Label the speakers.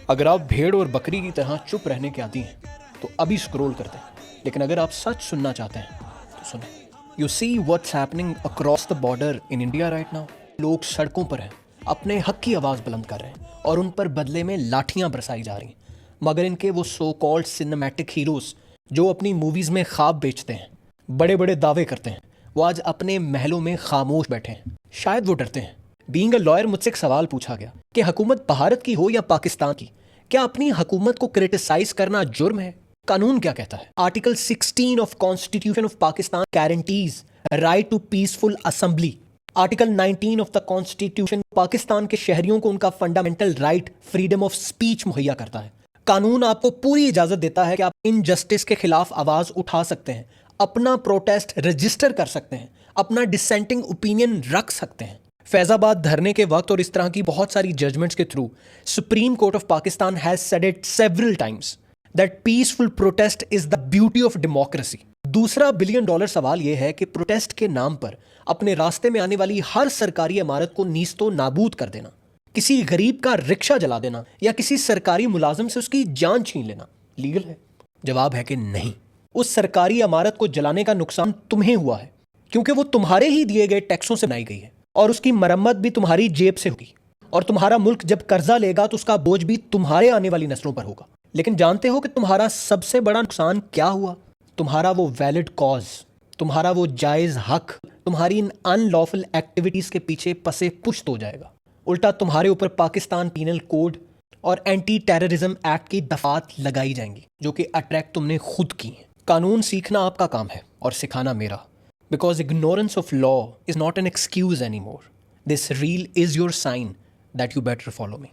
Speaker 1: अगर आप भेड़ और बकरी की तरह चुप रहने के आदी हैं तो अभी स्क्रॉल करते हैं, लेकिन अगर आप सच सुनना चाहते हैं तो सुने। You see what's happening across the border in India right now. लोग सड़कों पर हैं, अपने हक की आवाज़ बुलंद कर रहे हैं और उन पर बदले में लाठियां बरसाई जा रही हैं। मगर इनके वो सो कॉल्ड सिनेमैटिक हीरोज जो अपनी मूवीज़ में ख्वाब बेचते हैं, बड़े बड़े दावे करते हैं, वो आज अपने महलों में खामोश बैठे हैं। शायद वो डरते हैं। बीइंग अ लॉयर मुझसे एक सवाल पूछा गया कि हुकूमत भारत की हो या पाकिस्तान की, क्या अपनी हुकूमत को क्रिटिसाइज करना जुर्म है? कानून क्या कहता है? Article 16 of constitution of Pakistan guarantees right to peaceful assembly. Article 19 of the constitution Pakistan के शहरियों को उनका fundamental right freedom of speech मुहैया करता है। कानून आपको पूरी इजाजत देता है कि आप इनजस्टिस के खिलाफ आवाज उठा सकते हैं, अपना प्रोटेस्ट रजिस्टर कर सकते हैं, अपना डिसेंटिंग ओपिनियन रख सकते हैं। फैजाबाद धरने के वक्त और इस तरह की बहुत सारी जजमेंट्स के through supreme court of Pakistan has said it several times that peaceful protest is the beauty of democracy. दूसरा बिलियन डॉलर सवाल यह है कि प्रोटेस्ट के नाम पर अपने रास्ते में आने वाली हर सरकारी इमारत को नीस्तो नाबूद कर देना, किसी गरीब का रिक्शा जला देना या किसी सरकारी मुलाजिम से उसकी जान छीन लेना लीगल है? जवाब है कि नहीं। उस सरकारी इमारत को जलाने का नुकसान तुम्हें हुआ है क्योंकि वो तुम्हारे ही दिए गए टैक्सों से बनाई गई है और उसकी मरम्मत भी तुम्हारी जेब से होगी। और तुम्हारा मुल्क जब कर्जा लेगा तो उसका बोझ भी तुम्हारे आने वाली नस्लों पर होगा। लेकिन जानते हो कि तुम्हारा सबसे बड़ा नुकसान क्या हुआ? तुम्हारा वो वैलिड कॉज, तुम्हारा वो जायज हक तुम्हारी इन अनलॉफुल एक्टिविटीज के पीछे पसे पुश्त हो जाएगा। उल्टा तुम्हारे ऊपर पाकिस्तान पीनल कोड और एंटी टेररिज्म एक्ट की दफात लगाई जाएंगी जो कि अट्रैक्ट तुमने खुद की हैं। कानून सीखना आपका काम है और सिखाना मेरा। Because ignorance of law is not an excuse anymore. This reel is your sign that you better follow me.